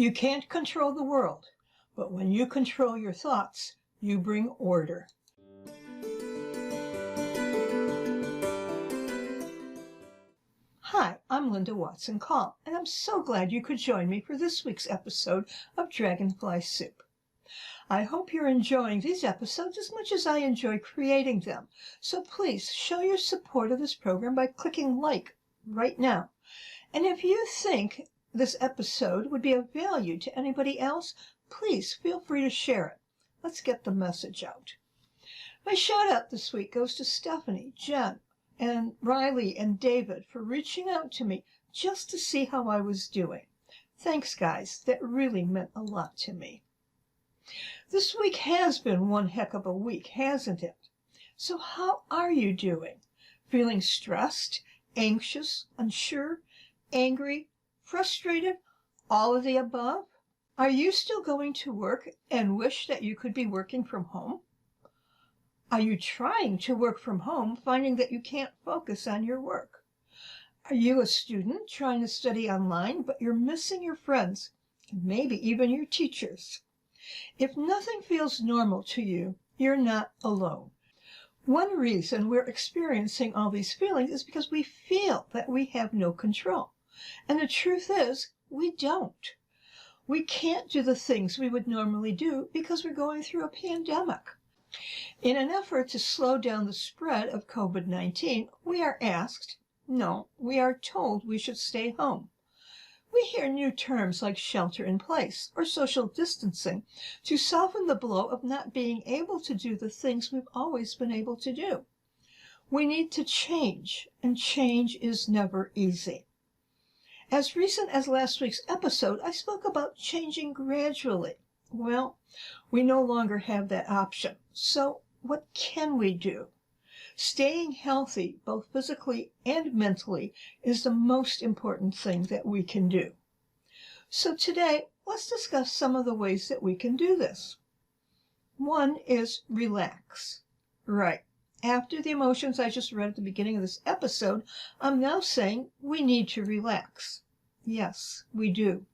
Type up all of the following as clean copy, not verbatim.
You can't control the world, but when you control your thoughts, you bring order. Hi, I'm Linda Watson-Call, and I'm so glad you could join me for this week's episode of Dragonfly Soup. I hope you're enjoying these episodes as much as I enjoy creating them, so please show your support of this program by clicking like right now. And if you think this episode would be of value to anybody else, please feel free to share it. Let's get the message out. My shout out this week goes to Stephanie, Jen, and Riley and David for reaching out to me just to see how I was doing. Thanks, guys. That really meant a lot to me. This week has been one heck of a week, hasn't it? So how are you doing? Feeling stressed, anxious, unsure, angry, frustrated, all of the above? Are you still going to work and wish that you could be working from home? Are you trying to work from home, finding that you can't focus on your work? Are you a student trying to study online, but you're missing your friends, and maybe even your teachers? If nothing feels normal to you, you're not alone. One reason we're experiencing all these feelings is because we feel that we have no control. And the truth is, we don't. We can't do the things we would normally do because we're going through a pandemic. In an effort to slow down the spread of COVID-19, we are asked, no, we are told we should stay home. We hear new terms like shelter in place or social distancing to soften the blow of not being able to do the things we've always been able to do. We need to change, and change is never easy. As recent as last week's episode, I spoke about changing gradually. Well, we no longer have that option. So what can we do? Staying healthy, both physically and mentally, is the most important thing that we can do. So today, let's discuss some of the ways that we can do this. One is relax. Right. After the emotions I just read at the beginning of this episode, I'm now saying we need to relax. Yes, we do.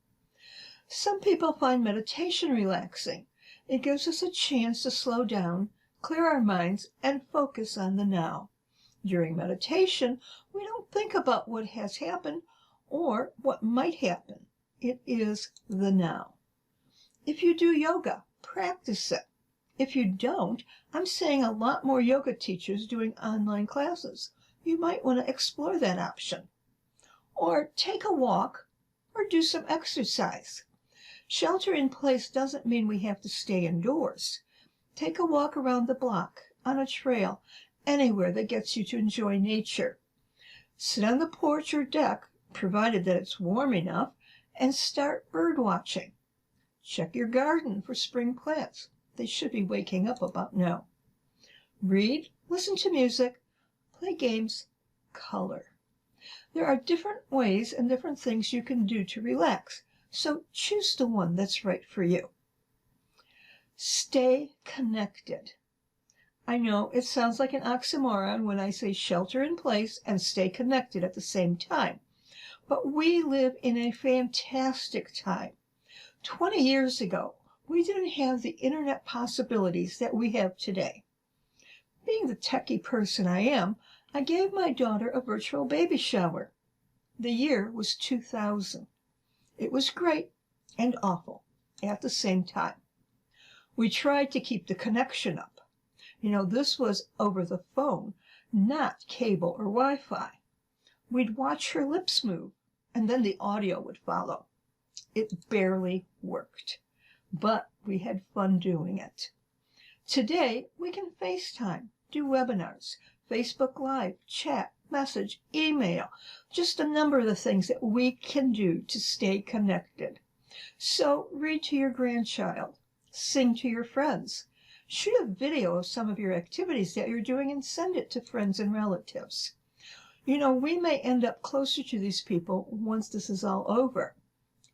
Some people find meditation relaxing. It gives us a chance to slow down, clear our minds, and focus on the now. During meditation, we don't think about what has happened or what might happen. It is the now. If you do yoga, practice it. If you don't, I'm seeing a lot more yoga teachers doing online classes. You might want to explore that option. Or take a walk or do some exercise. Shelter in place doesn't mean we have to stay indoors. Take a walk around the block, on a trail, anywhere that gets you to enjoy nature. Sit on the porch or deck, provided that it's warm enough, and start bird watching. Check your garden for spring plants. They should be waking up about now. Read, listen to music, play games, color. There are different ways and different things you can do to relax, so choose the one that's right for you. Stay connected. I know it sounds like an oxymoron when I say shelter in place and stay connected at the same time, but we live in a fantastic time. 20 years ago, we didn't have the internet possibilities that we have today. Being the techie person I am, I gave my daughter a virtual baby shower. The year was 2000. It was great and awful at the same time. We tried to keep the connection up. This was over the phone, not cable or Wi-Fi. We'd watch her lips move, and then the audio would follow. It barely worked, but we had fun doing it. Today, we can FaceTime, do webinars, Facebook Live, chat, message, email, just a number of the things that we can do to stay connected. So read to your grandchild, sing to your friends, shoot a video of some of your activities that you're doing and send it to friends and relatives. We may end up closer to these people once this is all over.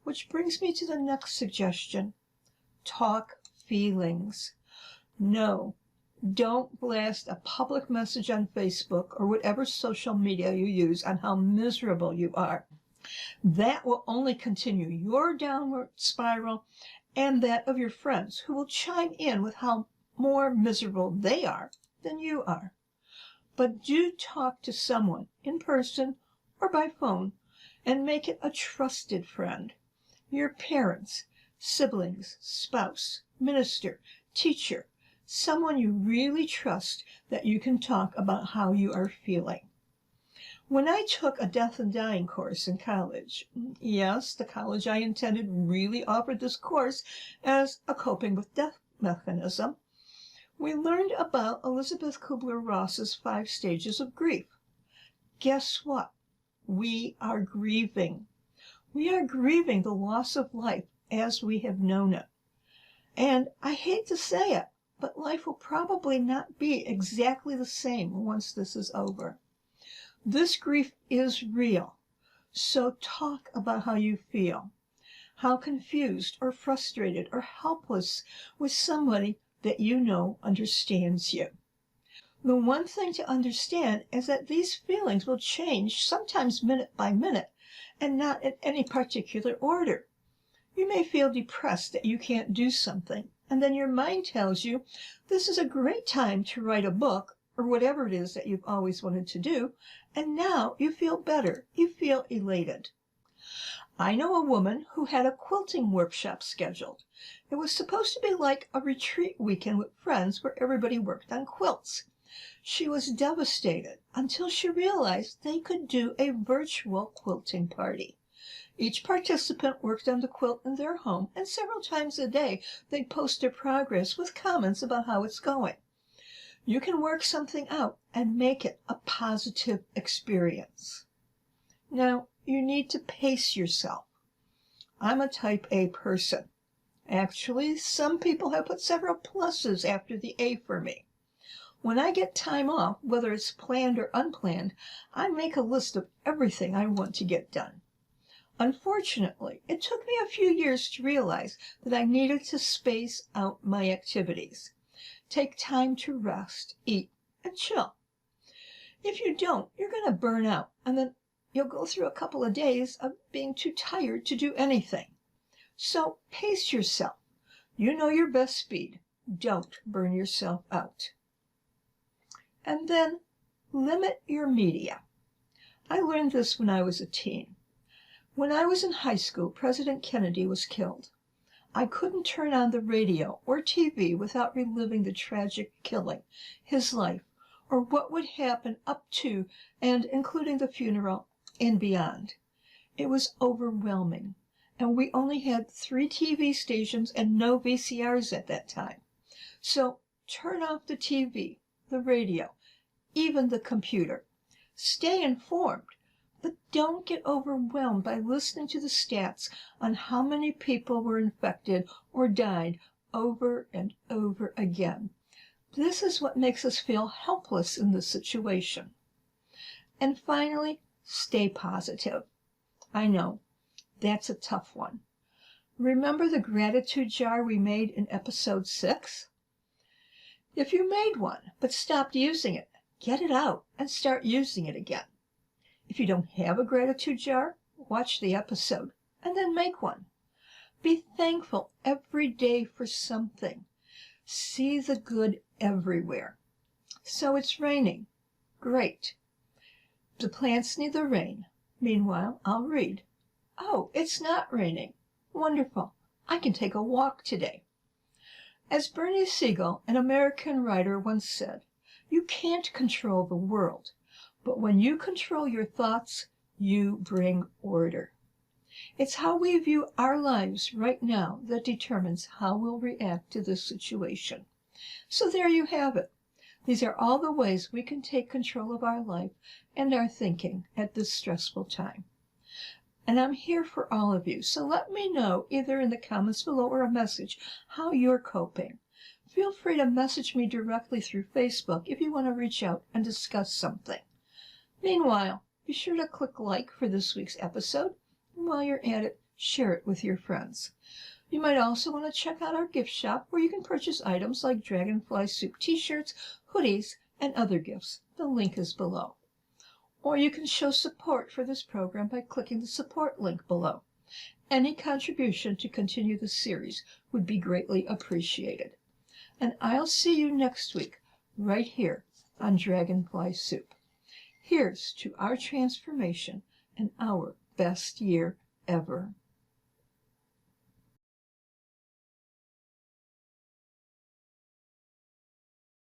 Which brings me to the next suggestion. Talk feelings. No, don't blast a public message on Facebook or whatever social media you use on how miserable you are. That will only continue your downward spiral and that of your friends, who will chime in with how more miserable they are than you are. But do talk to someone in person or by phone, and make it a trusted friend. Your parents, siblings, spouse, minister, teacher, someone you really trust that you can talk about how you are feeling. When I took a death and dying course in college, yes, the college I intended really offered this course as a coping with death mechanism, we learned about Elizabeth Kubler-Ross's 5 stages of grief. Guess what? We are grieving. We are grieving the loss of life as we have known it. And I hate to say it, but life will probably not be exactly the same once this is over. This grief is real. So talk about how you feel, how confused or frustrated or helpless with somebody that you know understands you. The one thing to understand is that these feelings will change, sometimes minute by minute, and not in any particular order. You may feel depressed that you can't do something, and then your mind tells you this is a great time to write a book or whatever it is that you've always wanted to do, and now you feel better, you feel elated. I know a woman who had a quilting workshop scheduled. It was supposed to be like a retreat weekend with friends where everybody worked on quilts. She was devastated until she realized they could do a virtual quilting party. Each participant worked on the quilt in their home, and several times a day they'd post their progress with comments about how it's going. You can work something out and make it a positive experience. Now, you need to pace yourself. I'm a type A person. Actually, some people have put several pluses after the A for me. When I get time off, whether it's planned or unplanned, I make a list of everything I want to get done. Unfortunately, it took me a few years to realize that I needed to space out my activities. Take time to rest, eat, and chill. If you don't, you're going to burn out, and then you'll go through a couple of days of being too tired to do anything. So pace yourself. You know your best speed. Don't burn yourself out. And then limit your media. I learned this when I was a teen. When I was in high school, President Kennedy was killed. I couldn't turn on the radio or TV without reliving the tragic killing, his life, or what would happen up to and including the funeral and beyond. It was overwhelming, and we only had 3 TV stations and no VCRs at that time. So turn off the TV, the radio, even the computer. Stay informed, but don't get overwhelmed by listening to the stats on how many people were infected or died over and over again. This is what makes us feel helpless in this situation. And finally, stay positive. I know, that's a tough one. Remember the gratitude jar we made in episode 6? If you made one but stopped using it, get it out and start using it again. If you don't have a gratitude jar, watch the episode and then make one. Be thankful every day for something. See the good everywhere. So it's raining. Great. The plants need the rain. Meanwhile, I'll read. Oh, it's not raining. Wonderful. I can take a walk today. As Bernie Siegel, an American writer, once said, you can't control the world, but when you control your thoughts, you bring order. It's how we view our lives right now that determines how we'll react to this situation. So there you have it. These are all the ways we can take control of our life and our thinking at this stressful time. And I'm here for all of you, so let me know either in the comments below or a message how you're coping. Feel free to message me directly through Facebook if you want to reach out and discuss something. Meanwhile, be sure to click like for this week's episode, and while you're at it, share it with your friends. You might also want to check out our gift shop where you can purchase items like Dragonfly Soup t-shirts, hoodies, and other gifts. The link is below. or you can show support for this program by clicking the support link below. Any contribution to continue the series would be greatly appreciated. And I'll see you next week, right here on Dragonfly Soup. Here's to our transformation and our best year ever.